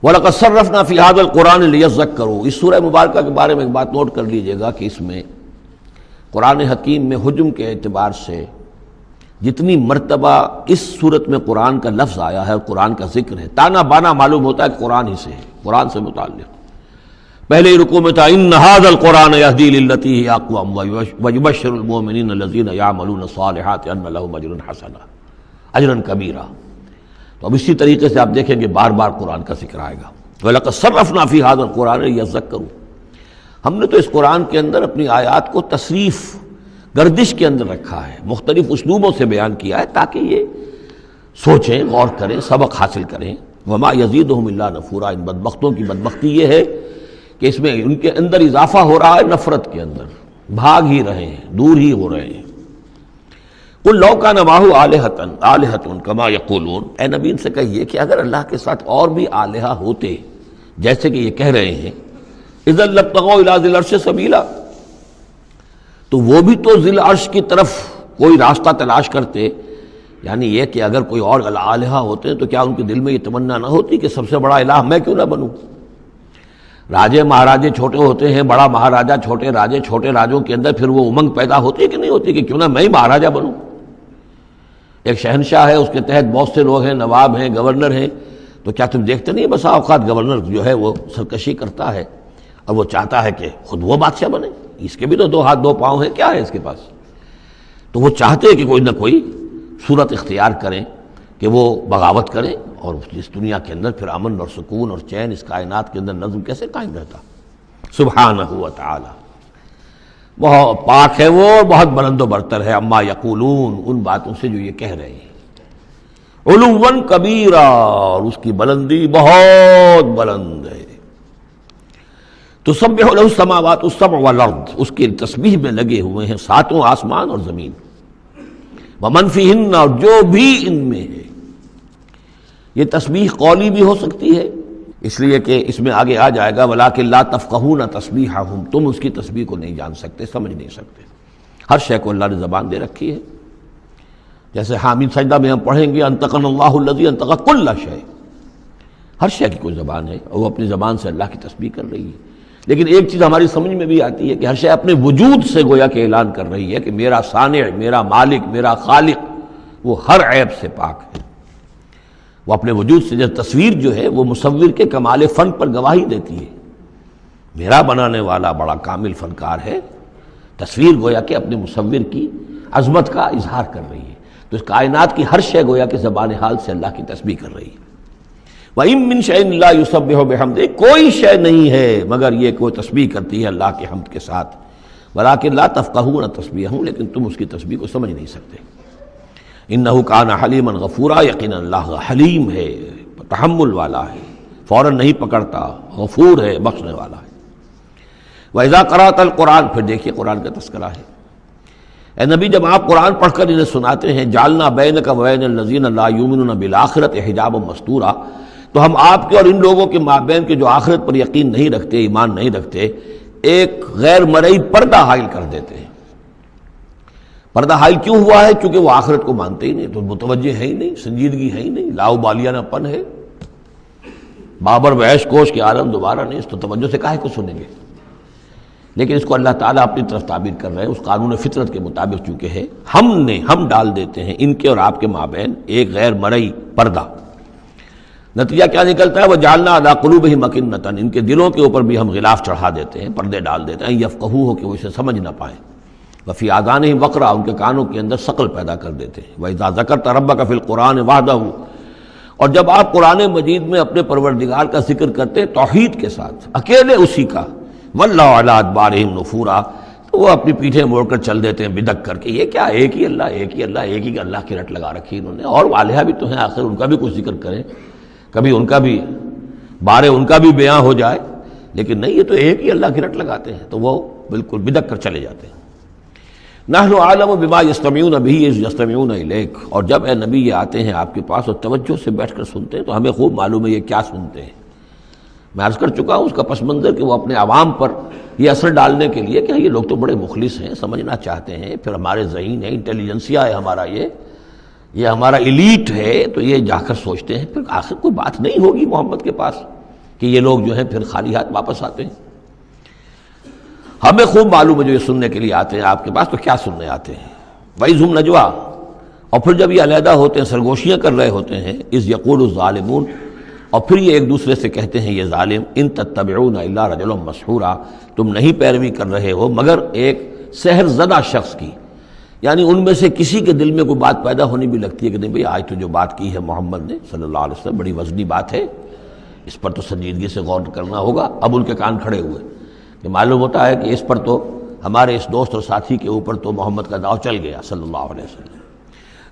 وَلَقَدْ صَرَّفْنَا فِي هَذَا الْقُرْآنِ لِيَذَّكَّرُوا، اس سورہ مبارکہ کے بارے میں ایک بات نوٹ کر لیجئے گا کہ اس میں قرآن حکیم میں حجم کے اعتبار سے جتنی مرتبہ اس صورت میں قرآن کا لفظ آیا ہے اور قرآن کا ذکر ہے، تانا بانا معلوم ہوتا ہے کہ قرآن ہی سے ہے، قرآن سے متعلق۔ پہلے ہی رکوع میں تھا ان ھذا القرآن یہدی للتی ہی اقوم ویبشر المؤمنین الذین یعملون الصالحات ان لهم اجرا حسنا اجرا کبیرا۔ تو اب اسی طریقے سے آپ دیکھیں گے بار بار قرآن کا ذکر آئے گا۔ وَلَقَدْ صَرَّفْنَا فِي هَذَا الْقُرْآنِ لِيَذَّكَّرُوا، ہم نے تو اس قرآن کے اندر اپنی آیات کو تصریف گردش کے اندر رکھا ہے، مختلف اسلوبوں سے بیان کیا ہے تاکہ یہ سوچیں، غور کریں، سبق حاصل کریں۔ وَمَا يَزِيدُهُمْ إِلَّا نُفُورًا، ان بدبختوں کی بدبختی یہ ہے کہ اس میں ان کے اندر اضافہ ہو رہا ہے نفرت کے اندر، بھاگ ہی رہے ہیں، دور ہی ہو رہے ہیں۔ قُلْ لَوْ كَانَ مَعَهُ آلِهَةٌ كَمَا يَقُولُونَ، اے نبی ان سے کہیے کہ اگر اللہ کے ساتھ اور بھی آلہہ ہوتے جیسے کہ یہ کہہ رہے ہیں، اِذًا لَابْتَغَوْا إِلَىٰ ذِي الْعَرْشِ سَبِيلًا، تو وہ بھی تو ذی العرش کی طرف کوئی راستہ تلاش کرتے۔ یعنی یہ کہ اگر کوئی اور آلہہ ہوتے تو کیا ان کے دل میں یہ تمنا نہ ہوتی کہ سب سے بڑا الہ میں کیوں نہ بنوں؟ راجے مہاراجے چھوٹے ہوتے ہیں، بڑا مہاراجا چھوٹے راجے، چھوٹے راجوں کے اندر پھر وہ امنگ پیدا ہوتی ہے کہ نہیں ہوتی کہ کیوں نہ میں ہی مہاراجا بنوں؟ ایک شہنشاہ ہے، اس کے تحت بہت سے لوگ ہیں، نواب ہیں، گورنر ہیں، تو کیا تم دیکھتے نہیں بسا اوقات گورنر جو ہے وہ سرکشی کرتا ہے اور وہ چاہتا ہے کہ خود وہ بادشاہ بنے، اس کے بھی تو دو ہاتھ دو پاؤں ہیں، کیا ہے اس کے پاس؟ تو وہ چاہتے ہیں کہ کوئی نہ کوئی صورت اختیار کریں کہ وہ بغاوت کریں، اور اس دنیا کے اندر پھر امن اور سکون اور چین، اس کائنات کے اندر نظم کیسے قائم رہتا؟ سبحانہ و تعالی، بہت پاک ہے وہ، بہت بلند و برتر ہے، اما یقولون، ان باتوں سے جو یہ کہہ رہے ہیں، علوا کبیرا، اور اس کی بلندی بہت بلند ہے۔ تسبح له السماوات السبع والارض، اس کی تسبیح میں لگے ہوئے ہیں ساتوں آسمان اور زمین، ومن فیہن، اور جو بھی ان میں ہے۔ یہ تسبیح قولی بھی ہو سکتی ہے، اس لیے کہ اس میں آگے آ جائے گا وَلَٰكِن لَا تَفْقَهُونَ تَسْبِيحَهُمْ، تم اس کی تسبیح کو نہیں جان سکتے، سمجھ نہیں سکتے۔ ہر شے کو اللہ نے زبان دے رکھی ہے، جیسے حامد سجدہ میں ہم پڑھیں گے انطقنا اللہ الذی انطق کل شیء، ہر شے کی کوئی زبان ہے اور وہ اپنی زبان سے اللہ کی تسبیح کر رہی ہے۔ لیکن ایک چیز ہماری سمجھ میں بھی آتی ہے کہ ہر شے اپنے وجود سے گویا کہ اعلان کر رہی ہے کہ میرا صانع، میرا مالک، میرا خالق وہ ہر عیب سے پاک ہے، وہ اپنے وجود سے۔ جب تصویر جو ہے وہ مصور کے کمال فن پر گواہی دیتی ہے، میرا بنانے والا بڑا کامل فنکار ہے، تصویر گویا کہ اپنے مصور کی عظمت کا اظہار کر رہی ہے۔ تو اس کائنات کی ہر شے گویا کہ زبان حال سے اللہ کی تسبیح کر رہی ہے۔ وَإِن مِّن شَيْءٍ لَّا يُسَبِّحُ بِحَمْدِهِ، کوئی شے نہیں ہے مگر یہ کہ وہ تسبیح کرتی ہے اللہ کے حمد کے ساتھ، وَلَٰكِن لَّا تَفْقَهُونَ تَسْبِيحَهُمْ، لیکن تم اس کی تسبیح کو سمجھ نہیں سکتے۔ انہ کان حلیما غفورا، یقینا اللہ حلیم ہے، تحمل والا ہے، فوراً نہیں پکڑتا، غفور ہے، بخشنے والا ہے۔ وَإِذَا قَرَأْتَ الْقُرْآنَ، پھر دیکھیے قرآن کا تذکرہ ہے۔ اے نبی جب آپ قرآن پڑھ کر انہیں سناتے ہیں جعلنا بینک وبین الذین لا یؤمنون بالآخرۃ حجابا مستورا، تو ہم آپ کے اور ان لوگوں کے مابین کے جو آخرت پر یقین نہیں رکھتے، ایمان نہیں رکھتے، ایک غیر مرئی پردہ حائل کر دیتے ہیں۔ پردہ حائل کیوں ہوا ہے؟ کیونکہ وہ آخرت کو مانتے ہی نہیں، تو متوجہ ہے ہی نہیں، سنجیدگی ہے ہی نہیں، لاؤبالیانہ پن ہے، بابر وحش کوش کے عالم دوبارہ نہیں، اس تو توجہ سے کاہے کو سنیں گے؟ لیکن اس کو اللہ تعالیٰ اپنی طرف تعبیر کر رہے ہیں، اس قانون فطرت کے مطابق چونکہ ہے، ہم ڈال دیتے ہیں ان کے اور آپ کے مابین ایک غیر مرئی پردہ۔ نتیجہ کیا نکلتا ہے؟ وَجَعَلْنَا عَلَىٰ قُلُوبِهِمْ أَكِنَّةً، ان کے دلوں کے اوپر بھی ہم غلاف چڑھا دیتے ہیں، پردے ڈال دیتے ہیں، یفقہوہ، کہ وہ اسے سمجھ نہ پائیں، وفی آذانہم وقرا، ان کے کانوں کے اندر ثقل پیدا کر دیتے ہیں۔ وَإِذَا ذَكَرْتَ رَبَّكَ فِي الْقُرْآنِ وَحْدَهُ، اور جب آپ قرآن مجید میں اپنے پروردگار کا ذکر کرتے توحید کے ساتھ، اکیلے اسی کا، وَلَّوْا عَلَىٰ أَدْبَارِهِمْ نُفُورًا، تو وہ اپنی پیٹھیں موڑ کر چل دیتے ہیں بدک کر کے۔ یہ کیا، ایک ہی اللہ، ایک ہی اللہ، ایک ہی اللہ کی رٹ لگا رکھی انہوں نے، اور آلہہ بھی تو ہیں، آخر ان کا بھی کچھ ذکر کریں، کبھی ان کا بھی بارے ان کا بھی بیان ہو جائے، لیکن نہیں، یہ تو ایک ہی اللہ کی رٹ لگاتے ہیں، تو وہ بالکل بدک کر چلے جاتے ہیں۔ نحن اعلم بما یستمعون به اذ یستمعون الیک، اور جب اے نبی یہ آتے ہیں آپ کے پاس اور توجہ سے بیٹھ کر سنتے ہیں تو ہمیں خوب معلوم ہے یہ کیا سنتے ہیں۔ میں عرض کر چکا ہوں اس کا پس منظر کہ وہ اپنے عوام پر یہ اثر ڈالنے کے لیے کہ یہ لوگ تو بڑے مخلص ہیں، سمجھنا چاہتے ہیں، پھر ہمارے ذہین ہے، انٹیلیجنسیا ہے ہمارا، یہ ہمارا ایلیٹ ہے، تو یہ جا کر سوچتے ہیں پھر آخر کوئی بات نہیں ہوگی محمد کے پاس، کہ یہ لوگ جو ہیں پھر خالی ہاتھ واپس آتے ہیں۔ ہمیں خوب معلوم ہے جو یہ سننے کے لیے آتے ہیں آپ کے پاس، تو کیا سننے آتے ہیں؟ وَإِذْ هُمْ نَجْوَىٰ، اور پھر جب یہ علیحدہ ہوتے ہیں، سرگوشیاں کر رہے ہوتے ہیں، اِذْ يَقُولُ الظَّالِمُونَ، اور پھر یہ ایک دوسرے سے کہتے ہیں یہ ظالم، اِن تَتَّبِعُونَ إِلَّا رَجُلًا مَسْحُورًا، تم نہیں پیروی کر رہے ہو مگر ایک سحر زدہ شخص کی، یعنی ان میں سے کسی کے دل میں کوئی بات پیدا ہونی بھی لگتی ہے کہ نہیں بھئی آج تو جو بات کی ہے محمد نے صلی اللہ علیہ وسلم بڑی وزنی بات ہے، اس پر تو سنجیدگی سے غور کرنا ہوگا۔ اب ان کے کان کھڑے ہوئے کہ معلوم ہوتا ہے کہ اس پر تو ہمارے اس دوست اور ساتھی کے اوپر تو محمد کا داؤ چل گیا صلی اللہ علیہ وسلم،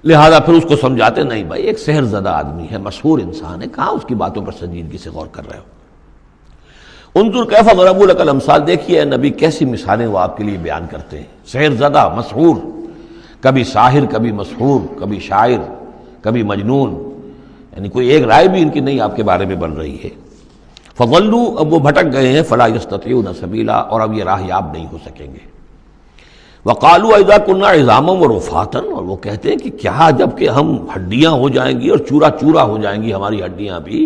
لہذا پھر اس کو سمجھاتے نہیں بھائی ایک سحر زدہ آدمی ہے، مسحور انسان ہے، کہاں اس کی باتوں پر سنجیدگی سے غور کر رہے ہو۔ انظر کیف ضربوا لک الامثال، دیکھیے اے نبی کیسی مثالیں وہ آپ کے لیے بیان کرتے ہیں، سحر زدہ، مسحور، کبھی ساحر، کبھی مسحور، کبھی شاعر، کبھی مجنون، یعنی کوئی ایک رائے بھی ان کی نہیں آپ کے بارے میں بن رہی ہے۔ فضلوا، اب وہ بھٹک گئے ہیں، فلا یستطیعون سبیلا، اور اب یہ راہ یاب نہیں ہو سکیں گے۔ وقالوا اذا كنا عظاما ورفاتا، اور وہ کہتے ہیں کہ کیا جب کہ ہم ہڈیاں ہو جائیں گی اور چورا چورا ہو جائیں گی ہماری ہڈیاں بھی،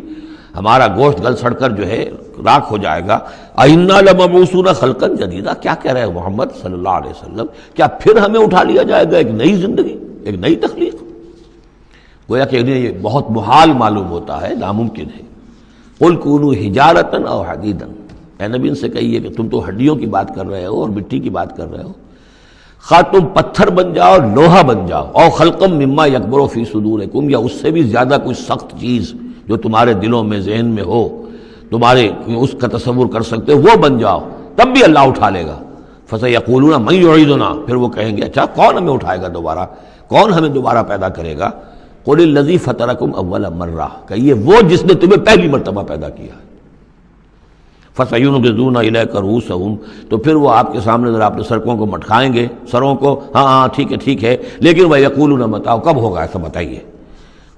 ہمارا گوشت گل سڑ کر جو ہے راکھ ہو جائے گا، اِنَّا لَمَبْعُوثُونَ خَلْقًا جَدِيدًا، کیا کہہ رہے ہیں محمد صلی اللہ علیہ وسلم، کیا پھر ہمیں اٹھا لیا جائے گا ایک نئی زندگی، ایک نئی تخلیق؟ گویا کہ انہیں یہ بہت محال معلوم ہوتا ہے، ناممکن ہے۔ قُلْ كُونُوا حِجَارَةً أَوْ حَدِيدًا، اے نبی ان سے کہیے کہ تم تو ہڈیوں کی بات کر رہے ہو اور مٹی کی بات کر رہے ہو، خواہ تم پتھر بن جاؤ، لوہا بن جاؤ، اور خلقم مما یکبر فی صدورکم، یا اس سے بھی زیادہ کوئی سخت چیز جو تمہارے دلوں میں ذہن میں ہو، تمہارے اس کا تصور کر سکتے ہو، وہ بن جاؤ، تب بھی اللہ اٹھا لے گا۔ فسیقولون من یعیدنا، پھر وہ کہیں گے اچھا کون ہمیں اٹھائے گا دوبارہ، کون ہمیں دوبارہ پیدا کرے گا؟ قل الذی فطرکم اول مرہ، کہیے وہ جس نے تمہیں پہلی مرتبہ پیدا کیا ہے۔ فَسَيُنْغِضُونَ إِلَيْكَ رُؤُوسَهُمْ، تو پھر وہ آپ کے سامنے ذرا اپنے سرکوں کو مٹکائیں گے، سروں کو، ہاں ٹھیک ہے، لیکن وَيَقُولُونَ مَتَىٰ، کب ہوگا ایسا بتائیے؟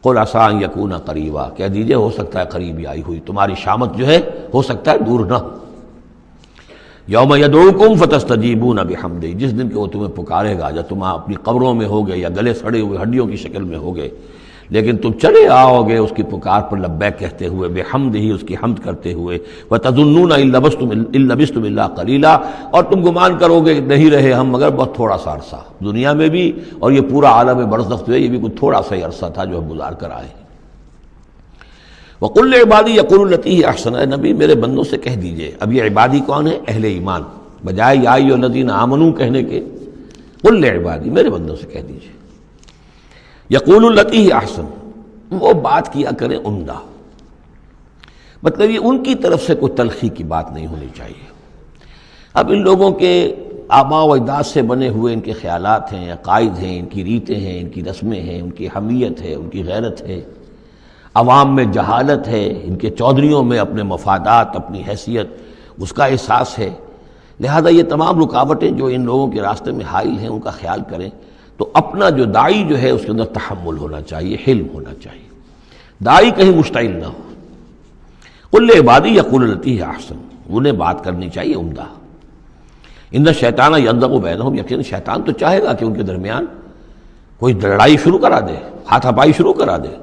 قُلْ عَسَىٰ أَن يَكُونَ قَرِيبًا، کہہ دیجئے ہو سکتا ہے قریبی آئی ہوئی تمہاری شامت جو ہے ہو سکتا ہے دور نہ ہو۔ یوم یدعوکم فتستجیبون بحمدہ، جس دن کہ وہ تمہیں پکارے گا جب تم اپنی قبروں میں ہوگے یا گلے سڑے ہوئے ہڈیوں کی شکل میں ہوگے، لیکن تم چلے آؤ گے اس کی پکار پر لبیک کہتے ہوئے، بحمدہ، اس کی حمد کرتے ہوئے، وتظنون ان لبثتم الا قلیلا، اور تم گمان کرو گے کہ نہیں رہے ہم مگر بہت تھوڑا سا عرصہ دنیا میں بھی، اور یہ پورا عالم برزخ جو ہے یہ بھی کوئی تھوڑا سا ہی عرصہ تھا جو ہم گزار کر آئے ہیں۔ وَقُلْ لِعِبَادِي يَقُولُوا الَّتِي هِيَ أَحْسَنُ، اے نبی میرے بندوں سے کہہ دیجئے، اب یہ عبادی کون ہے؟ اہل ایمان، بجائے یا ایھا الذین آمنوا کہنے کے قُلْ لِعِبَادِی، میرے بندوں سے کہہ دیجئے، یقول التی ہی احسن، وہ بات کیا کریں عمدہ، مطلب یہ ان کی طرف سے کوئی تلخی کی بات نہیں ہونی چاہیے۔ اب ان لوگوں کے آباء و اجداد سے بنے ہوئے ان کے خیالات ہیں، عقائد ہیں، ان کی ریتیں ہیں، ان کی رسمیں ہیں، ان کی حمیت ہے، ان کی غیرت ہے، عوام میں جہالت ہے، ان کے چودھریوں میں اپنے مفادات، اپنی حیثیت، اس کا احساس ہے، لہذا یہ تمام رکاوٹیں جو ان لوگوں کے راستے میں حائل ہیں ان کا خیال کریں، تو اپنا جو داعی جو ہے اس کے اندر تحمل ہونا چاہیے، حلم ہونا چاہیے، داعی کہیں مشتعل نہ ہو۔ قل لعبادی یقولوا التی ہی احسن، انہیں بات کرنی چاہیے عمدہ۔ ان الشیطان ینزغ بینہم، یقین شیطان تو چاہے گا کہ ان کے درمیان کوئی لڑائی شروع کرا دے، ہاتھا پائی شروع کرا دے۔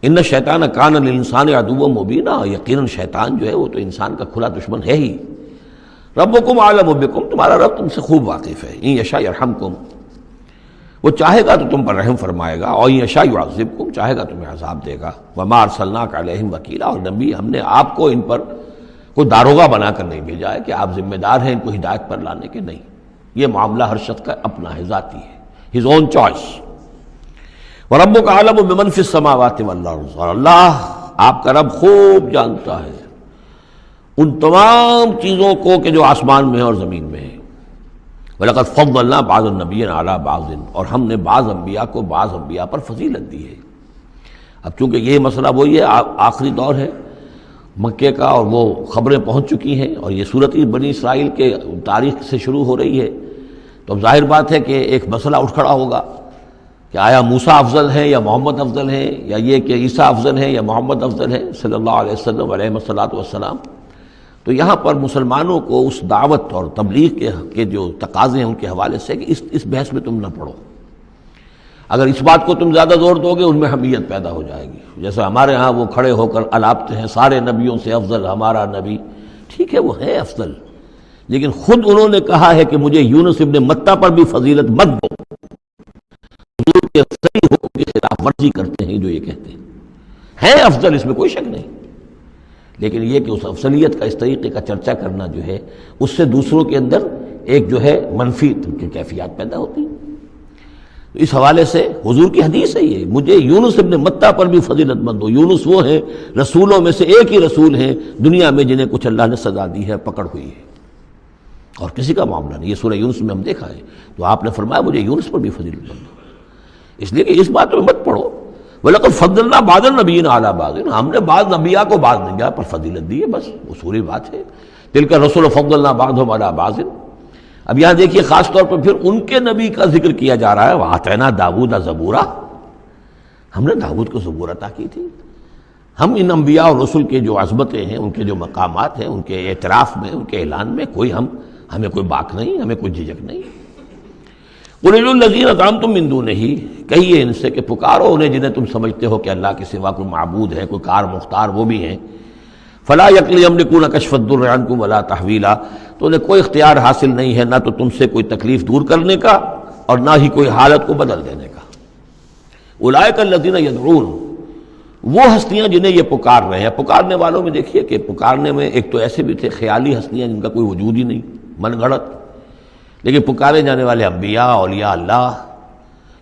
ان الشیطان کان للانسان عدوا مبینا، یقیناً شیطان جو ہے وہ تو انسان کا کھلا دشمن ہے ہی۔ ربکم اعلم بکم، تمہارا رب تم سے خوب واقف ہے۔ ان یشاء یرحمکم، وہ چاہے گا تو تم پر رحم فرمائے گا، اور یشاء یعذبکم، چاہے گا تمہیں عذاب دے گا۔ وما ارسلناک علیہم وکیلا، اور نبی ہم نے آپ کو ان پر کوئی داروغہ بنا کر نہیں بھیجا ہے کہ آپ ذمہ دار ہیں ان کو ہدایت پر لانے کے، نہیں، یہ معاملہ ہر شخص کا اپنا ہے، ذاتی ہے، his own choice۔ وَرَبُّكَ أَعْلَمُ بِمَنْ فِي السَّمَاوَاتِ وَالْأَرْضِ، اور اللہ آپ کا رب خوب جانتا ہے ان تمام چیزوں کو کہ جو آسمان میں ہے اور زمین میں ہے۔ وَلَقَدْ فَضَّلْنَا بَعْضَ النَّبِيِّينَ عَلَىٰ بَعْضٍ، اور ہم نے بعض انبیاء کو بعض انبیاء پر فضیلت دی ہے۔ اب چونکہ یہ مسئلہ وہی ہے، آخری دور ہے مکے کا، اور وہ خبریں پہنچ چکی ہیں، اور یہ صورت بنی اسرائیل کے تاریخ سے شروع ہو رہی ہے، تو اب ظاہر بات ہے کہ ایک مسئلہ اٹھ کھڑا ہوگا کہ آیا موسیٰ افضل ہے یا محمد افضل ہے، یا یہ کہ عیسیٰ افضل ہے یا محمد افضل ہے صلی اللہ علیہ وسلم علیہ الصلاۃ والسلام۔ تو یہاں پر مسلمانوں کو اس دعوت اور تبلیغ کے جو تقاضے ہیں ان کے حوالے سے کہ اس بحث میں تم نہ پڑو۔ اگر اس بات کو تم زیادہ زور دو گے ان میں حمیت پیدا ہو جائے گی، جیسے ہمارے ہاں وہ کھڑے ہو کر الاپتے ہیں سارے نبیوں سے افضل ہمارا نبی، ٹھیک ہے وہ ہے افضل، لیکن خود انہوں نے کہا ہے کہ مجھے یونس ابن متہ پر بھی فضیلت مت دو، حضور کے صحیح حکم کی خلاف ورزی کرتے ہیں جو یہ کہتے ہیں افضل، اس میں کوئی شک نہیں، لیکن یہ کہ اس افضلیت کا اس طریقے کا چرچا کرنا جو ہے اس سے دوسروں کے اندر ایک جو ہے منفی کیفیات پیدا ہوتی ہیں۔ اس حوالے سے حضور کی حدیث ہے یہ، مجھے یونس ابن متہ پر بھی فضیلت مند ہو۔ یونس وہ ہیں رسولوں میں سے ایک ہی رسول ہیں دنیا میں جنہیں کچھ اللہ نے سزا دی ہے، پکڑ ہوئی ہے، اور کسی کا معاملہ نہیں۔ یہ سورہ یونس میں ہم دیکھا ہے، تو آپ نے فرمایا مجھے یونس پر بھی فضیلت مند ہو، اس لیے کہ اس بات میں مت پڑھو وَلَقَدْ فَضَّلْنَا بَعْضَ النَّبِيِّينَ عَلَىٰ بَعْضٍ، ہم نے بعض انبیاء کو بعض انبیاء پر فضیلت دی ہے، بس اصولی بات ہے، تِلْكَ الرُّسُلُ فَضَّلْنَا بَعْضَهُمْ عَلَىٰ بَعْضٍ۔ اب یہاں دیکھیے خاص طور پر پھر ان کے نبی کا ذکر کیا جا رہا ہے، وَآتَيْنَا دَاوُودَ زَبُورًا، ہم نے داؤد کو زبور عطا کی تھی۔ ہم ان انبیاء اور رسل کے جو عظمتیں ہیں، ان کے جو مقامات ہیں، ان کے اعتراف میں، ان کے اعلان میں کوئی ہمیں کوئی باک نہیں، ہمیں کوئی جھجک نہیں۔ قُلِ ادْعُوا الَّذِينَ زَعَمْتُم مِّن دُونِهِ، کہیے ان سے کہ پکارو انہیں جنہیں تم سمجھتے ہو کہ اللہ کے سوا کوئی معبود ہے، کوئی کار مختار وہ بھی ہیں۔ فَلَا يَمْلِكُونَ كَشْفَ الضُّرِّ عَنكُمْ وَلَا تَحْوِيلًا، تو انہیں کوئی اختیار حاصل نہیں ہے نہ تو تم سے کوئی تکلیف دور کرنے کا اور نہ ہی کوئی حالت کو بدل دینے کا۔ اولئک الذین یدعون، وہ ہستیاں جنہیں یہ پکار رہے ہیں۔ پکارنے والوں میں دیکھیے کہ پکارنے میں ایک تو ایسے بھی تھے خیالی ہستیاں جن کا کوئی وجود ہی نہیں، من گھڑت، لیکن پکارے جانے والے انبیاء، اولیاء اللہ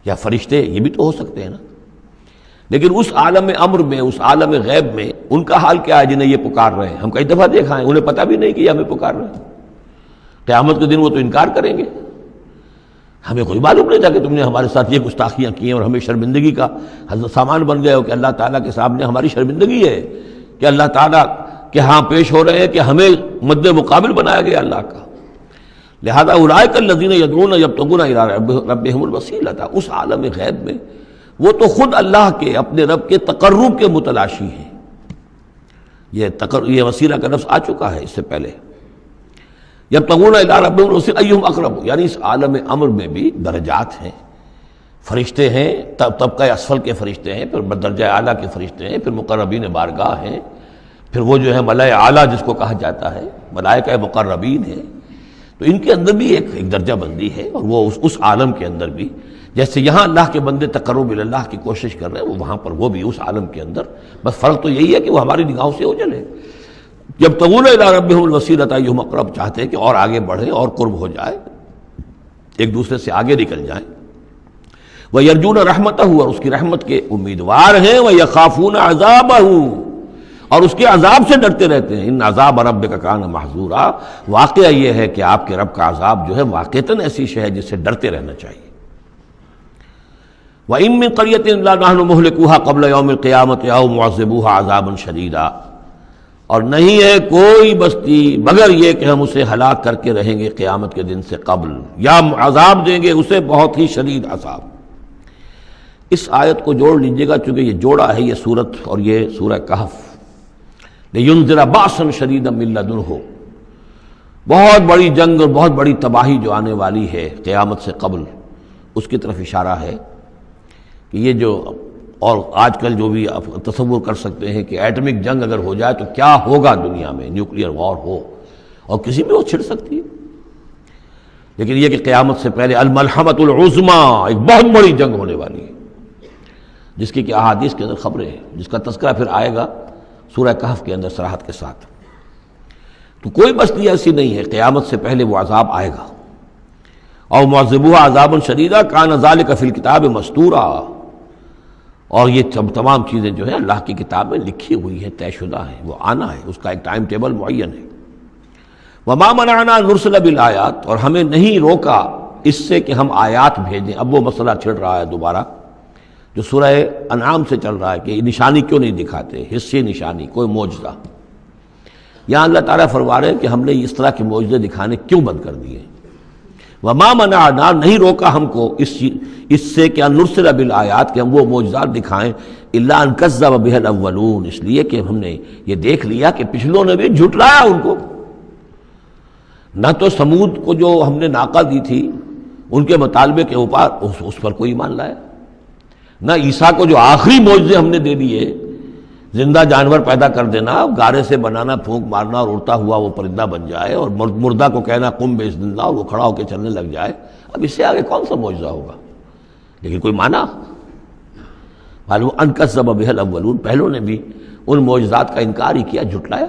یا فرشتے یہ بھی تو ہو سکتے ہیں نا، لیکن اس عالم امر میں، اس عالم غیب میں ان کا حال کیا ہے جنہیں یہ پکار رہے ہیں؟ ہم کئی دفعہ دیکھا ہے انہیں پتہ بھی نہیں کہ یہ ہمیں پکار رہے ہیں۔ قیامت کے دن وہ تو انکار کریں گے، ہمیں کوئی معلوم نہیں تھا کہ تم نے ہمارے ساتھ یہ گستاخیاں کی ہیں اور ہمیں شرمندگی کا سامان بن گئے ہو، کہ اللہ تعالیٰ کے سامنے ہماری شرمندگی ہے کہ اللہ تعالیٰ کے ہاں پیش ہو رہے ہیں کہ ہمیں مد مقابل بنایا گیا اللہ کا۔ لہذا اولئک الذین یدعون یبتغون الی ربہم الوسیلۃ، اس عالم غیب میں وہ تو خود اللہ کے، اپنے رب کے تقرب کے متلاشی ہیں۔ یہ وسیلہ کا لفظ آ چکا ہے اس سے پہلے، یبتغون الی ربہم الوسیلۃ ایہم اقرب، یعنی اس عالم امر میں بھی درجات ہیں، فرشتے ہیں، طبقہ اسفل کے فرشتے ہیں، پھر درجہ اعلیٰ کے فرشتے ہیں، پھر مقربین بارگاہ ہیں، پھر وہ جو ہے ملائے اعلیٰ جس کو کہا جاتا ہے، ملائکہ مقربین ہیں۔ تو ان کے اندر بھی ایک درجہ بندی ہے، اور وہ اس عالم کے اندر بھی جیسے یہاں اللہ کے بندے تقرب اللہ کی کوشش کر رہے ہیں، وہ وہاں پر وہ بھی اس عالم کے اندر، بس فرق تو یہی ہے کہ وہ ہماری نگاہوں سے اوجھل ہے۔ جب یبتغون الی ربہم الوسیلۃ ایہم اقرب، چاہتے ہیں کہ اور آگے بڑھیں اور قرب ہو جائے، ایک دوسرے سے آگے نکل جائیں۔ وَيَرْجُونَ رَحْمَتَهُ، اور اس کی رحمت کے امیدوار ہیں، وَيَخَافُونَ عَذَابَهُ، اور اس کے عذاب سے ڈرتے رہتے ہیں۔ ان عذاب ربک کان محذورا، واقعہ یہ ہے کہ آپ کے رب کا عذاب جو ہے واقعتاً ایسی شے ہے جس سے ڈرتے رہنا چاہیے۔ وَإِن مِّن قَرْيَةٍ إِلَّا نَحْنُ مُهْلِكُوهَا قَبْلَ يَوْمِ الْقِيَامَةِ أَوْ مُعَذِّبُوهَا عَذَابًا شَدِيدًا، اور نہیں ہے کوئی بستی مگر یہ کہ ہم اسے ہلاک کر کے رہیں گے قیامت کے دن سے قبل، یا عذاب دیں گے اسے بہت ہی شدید عذاب۔ اس آیت کو جوڑ لیجئے گا، چونکہ یہ جوڑا ہے یہ سورت اور یہ سورہ کہف، لِيُنذِرَ بَأْسًا شَدِيدًا مِّن لَّدُنْهُ، بہت بڑی جنگ اور بہت بڑی تباہی جو آنے والی ہے قیامت سے قبل، اس کی طرف اشارہ ہے کہ یہ جو، اور آج کل جو بھی آپ تصور کر سکتے ہیں کہ ایٹمک جنگ اگر ہو جائے تو کیا ہوگا دنیا میں، نیوکلیئر وار ہو، اور کسی بھی وہ چھڑ سکتی ہے، لیکن یہ کہ قیامت سے پہلے الملحمۃ العظمیٰ، ایک بہت بڑی جنگ ہونے والی ہے، جس کی کہ احادیث کے اندر خبریں ہیں، جس کا تذکرہ پھر آئے گا سورہ کہف کے اندر صراحت کے ساتھ۔ تو کوئی بستی ایسی نہیں ہے، قیامت سے پہلے وہ عذاب آئے گا۔ اور معذبوها عذابا شدیدا کان ذلک فی الکتاب مستورا، اور یہ تمام چیزیں جو ہیں اللہ کی کتاب میں لکھی ہوئی ہیں، طے شدہ ہیں، وہ آنا ہے، اس کا ایک ٹائم ٹیبل معین ہے۔ وما منعنا نرسل بالآیات، اور ہمیں نہیں روکا اس سے کہ ہم آیات بھیجیں۔ اب وہ مسئلہ چھڑ رہا ہے دوبارہ جو سورہ انعام سے چل رہا ہے کہ نشانی کیوں نہیں دکھاتے، حصی نشانی، کوئی معجزہ۔ یہاں اللہ تعالیٰ فرما رہے ہیں کہ ہم نے اس طرح کے معجزے دکھانے کیوں بند کر دیے۔ وما منعنا، نہیں روکا ہم کو اس سے کہ ان نرسل بالآیات، کہ ہم وہ معجزات دکھائیں، الا ان کذب بها الاولون، اس لیے کہ ہم نے یہ دیکھ لیا کہ پچھلوں نے بھی جھٹلایا ان کو۔ نہ تو سمود کو جو ہم نے ناقہ دی تھی ان کے مطالبے کے اوپر اس پر کوئی ایمان لایا، نہ عیسیٰ کو جو آخری معجزے ہم نے دے دیے، زندہ جانور پیدا کر دینا، گارے سے بنانا، پھونک مارنا اور اڑتا ہوا وہ پرندہ بن جائے، اور مردہ کو کہنا قم باذن اللہ اور وہ کھڑا ہو کے چلنے لگ جائے، اب اس سے آگے کون سا معجزہ ہوگا؟ لیکن کوئی مانا معلوم ان کذب بہ الاولون، پہلوں نے بھی ان معجزات کا انکار ہی کیا، جھٹلایا۔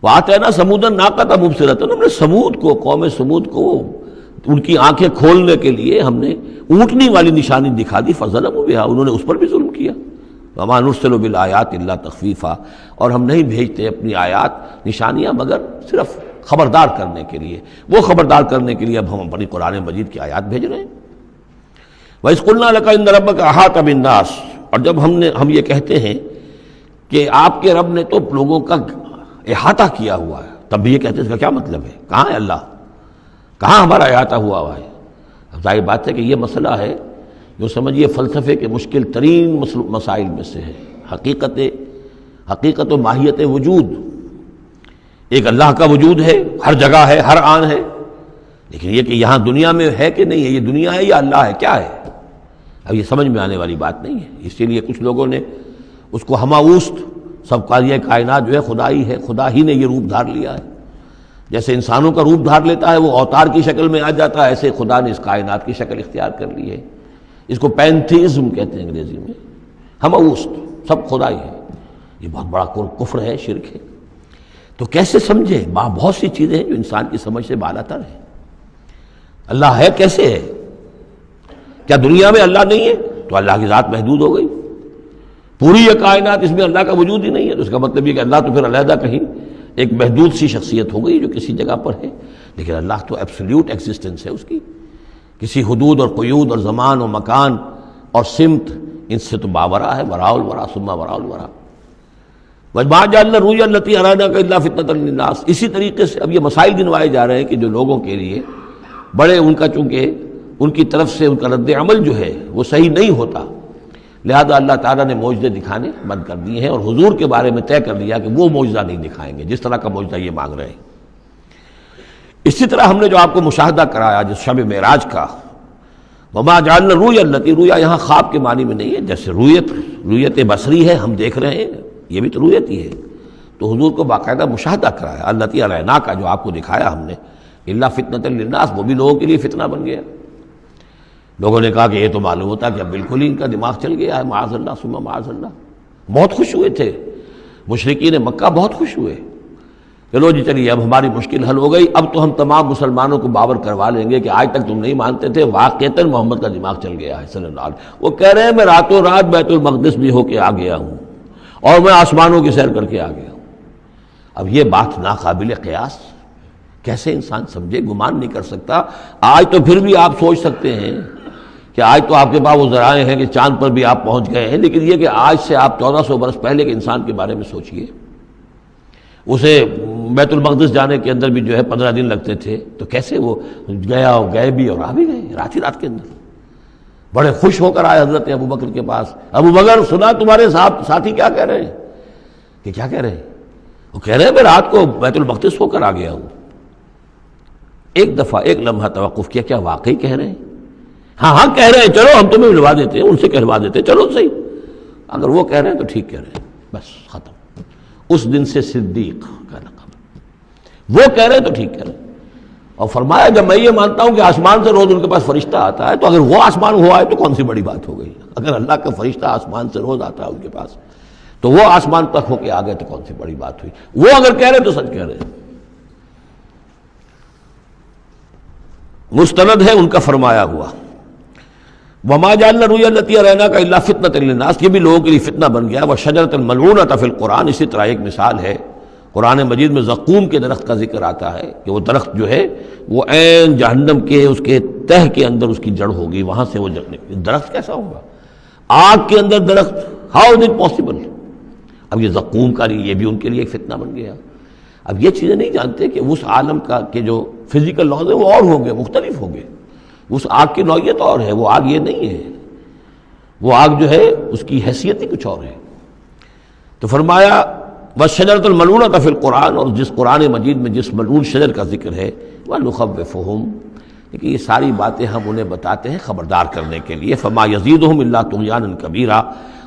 وآتینا ثمود الناقۃ مبصرۃ، ہم نے سمود کو، قوم سمود کو ان کی آنکھیں کھولنے کے لیے ہم نے اونٹنی والی نشانی دکھا دی، فظلموا بہا، انہوں نے اس پر بھی ظلم کیا۔ وما نرسل بالآیات الا تخفیفا، اور ہم نہیں بھیجتے اپنی آیات نشانیاں مگر صرف خبردار کرنے کے لیے، وہ خبردار کرنے کے لیے اب ہم اپنی قرآن مجید کی آیات بھیج رہے ہیں۔ وَإِذْ قُلْنَا لَكَ إِنَّ رَبَّكَ أَحَاطَ بِالنَّاسِ، اور جب ہم یہ کہتے ہیں کہ آپ کے رب نے تو لوگوں کا احاطہ کیا ہوا ہے، تب بھی یہ کہتے ہیں اس کا کیا مطلب ہے؟ کہاں ہے اللہ؟ کہاں ہمارا احاطہ ہوا ہے؟ اب ظاہر بات ہے کہ یہ مسئلہ ہے جو سمجھیے فلسفے کے مشکل ترین مسائل میں سے ہے، حقیقت و ماہیت وجود۔ ایک اللہ کا وجود ہے، ہر جگہ ہے، ہر آن ہے، لیکن یہ کہ یہاں دنیا میں ہے کہ نہیں ہے، یہ دنیا ہے یا اللہ ہے، کیا ہے؟ اب یہ سمجھ میں آنے والی بات نہیں ہے، اسی لیے کچھ لوگوں نے اس کو ہماوست سب کا یہ کائنات جو ہے خدا ہی ہے، خدا ہی نے یہ روپ دھار لیا ہے، جیسے انسانوں کا روپ دھار لیتا ہے وہ اوتار کی شکل میں آ جاتا ہے، ایسے خدا نے اس کائنات کی شکل اختیار کر لی ہے۔ اس کو پینتھیزم کہتے ہیں انگریزی میں، ہماوست، سب خدا ہی ہے۔ یہ بہت بڑا کفر ہے، شرک ہے۔ تو کیسے سمجھے؟ بہت سی چیزیں ہیں جو انسان کی سمجھ سے بالا تر ہیں۔ اللہ ہے کیسے ہے؟ کیا دنیا میں اللہ نہیں ہے تو اللہ کی ذات محدود ہو گئی؟ پوری یہ کائنات اس میں اللہ کا وجود ہی نہیں ہے تو اس کا مطلب یہ کہ اللہ تو پھر علیحدہ کہیں ایک محدود سی شخصیت ہو گئی جو کسی جگہ پر ہے، لیکن اللہ تو ایبسلیوٹ ایگزسٹنس ہے اس کی، کسی حدود اور قیود اور زمان و مکان اور سمت ان سے تو باورا ہے، وراء الورا ثم وراء الورا۔ وَمَا جَعَلْنَا الرُّؤْيَا الَّتِي أَرَيْنَاكَ إِلَّا فِتْنَةً لِلنَّاسِ، اسی طریقے سے اب یہ مسائل گنوائے جا رہے ہیں کہ جو لوگوں کے لیے بڑے ان کا چونکہ ان کی طرف سے ان کا رد عمل جو ہے وہ صحیح نہیں ہوتا، لہذا اللہ تعالیٰ نے معجزے دکھانے بند کر دیے ہیں اور حضور کے بارے میں طے کر دیا کہ وہ معجزہ نہیں دکھائیں گے جس طرح کا معجزہ یہ مانگ رہے ہیں۔ اسی طرح ہم نے جو آپ کو مشاہدہ کرایا جس شب معراج کا، وما جعلنا الرؤیا التي، رؤیا یہاں خواب کے معنی میں نہیں ہے، جیسے رؤیت بصری ہے، ہم دیکھ رہے ہیں، یہ بھی تو رؤیت ہی ہے، تو حضور کو باقاعدہ مشاہدہ کرایا، التي اریناک، جو آپ کو دکھایا ہم نے، الا فتنۃ للناس، وہ بھی لوگوں کے لیے فتنہ بن گیا۔ لوگوں نے کہا کہ یہ تو معلوم ہوتا کہ اب بالکل ہی ان کا دماغ چل گیا ہے، معاذ اللہ ثم معاذ اللہ۔ بہت خوش ہوئے تھے مشرکین مکہ، بہت خوش ہوئے، چلو جی چلیے اب ہماری مشکل حل ہو گئی، اب تو ہم تمام مسلمانوں کو باور کروا لیں گے کہ آج تک تم نہیں مانتے تھے، واقعتاً محمد کا دماغ چل گیا ہے صلی اللہ علیہ وسلم۔ وہ کہہ رہے ہیں میں راتوں رات بیت المقدس بھی ہو کے آ گیا ہوں اور میں آسمانوں کی سیر کر کے آ گیا ہوں۔ اب یہ بات ناقابل قیاس، کیسے انسان سمجھے، گمان نہیں کر سکتا۔ آج تو پھر بھی آپ سوچ سکتے ہیں کہ آج تو آپ کے پاس وہ ذرائع ہیں کہ چاند پر بھی آپ پہنچ گئے ہیں، لیکن یہ کہ آج سے آپ 1400 برس پہلے کے انسان کے بارے میں سوچئے، اسے بیت المقدس جانے کے اندر بھی جو ہے 15 دن لگتے تھے، تو کیسے وہ گیا اور گئے بھی اور آ بھی گئے رات ہی رات کے اندر۔ بڑے خوش ہو کر آئے حضرت ابو بکر کے پاس، ابو بکر سنا تمہارے ساتھی کیا کہہ رہے ہیں؟ کہ کیا کہہ رہے ہیں؟ وہ کہہ رہے ہیں میں رات کو بیت المقدس ہو کر آ گیا ہوں۔ ایک دفعہ ایک لمحہ توقف کیا، کیا واقعی کہہ رہے ہیں؟ ہاں کہہ رہے ہیں، چلو ہم تمہیں ملوا دیتے ہیں، ان سے کہلوا دیتے ہیں، چلو صحیح، اگر وہ کہہ رہے ہیں تو ٹھیک کہہ رہے ہیں، بس ختم۔ اس دن سے صدیق کا لقب، وہ کہہ رہے ہیں تو ٹھیک کہہ رہے ہیں۔ اور فرمایا جب میں یہ مانتا ہوں کہ آسمان سے روز ان کے پاس فرشتہ آتا ہے، تو اگر وہ آسمان ہوا ہے تو کون سی بڑی بات ہو گئی؟ اگر اللہ کا فرشتہ آسمان سے روز آتا ہے ان کے پاس، تو وہ آسمان تک ہو کے آ گئے تو کون سی بڑی بات ہوئی؟ وہ اگر کہہ رہے ہیں تو سچ کہہ رہے ہیں۔ مستند ہے ان کا فرمایا ہوا، وما جعلنا الرؤيا التي اريناك الا فتنة للناس، یہ بھی لوگوں کے لیے فتنہ بن گیا۔ وشجرة الملعونة في القرآن، اسی طرح ایک مثال ہے قرآن مجید میں زقوم کے درخت کا ذکر آتا ہے کہ وہ درخت جو ہے وہ عین جہنم کے اس کے تہ کے اندر اس کی جڑ ہوگی، وہاں سے وہ درخت کیسا ہوگا؟ آگ کے اندر درخت، ہاؤ از اٹ پاسبل؟ اب یہ زقوم کا یہ بھی ان کے لیے ایک فتنہ بن گیا۔ اب یہ چیزیں نہیں جانتے کہ اس عالم کا کہ جو فزیکل لاز ہے وہ اور ہوں گے، مختلف ہوں گے، اس آگ کی نوعیت اور ہے، وہ آگ یہ نہیں ہے، وہ آگ جو ہے اس کی حیثیت ہی کچھ اور ہے۔ تو فرمایا وَالشَّجَرَةُ الْمَلْعُونَةُ فِي الْقُرْآنِ، اور جس قرآن مجید میں جس ملعون شجر کا ذکر ہے، وَنُخَوِّفُهُمْ، لیکن یہ ساری باتیں ہم انہیں بتاتے ہیں خبردار کرنے کے لیے. فما یزیدہم الا طغیانا کبیرا.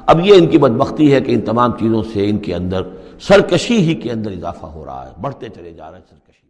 اب یہ ان کی بدبختی ہے کہ ان تمام چیزوں سے ان کے اندر سرکشی ہی کے اندر اضافہ ہو رہا ہے، بڑھتے چلے جا رہے ہیں سرکشی.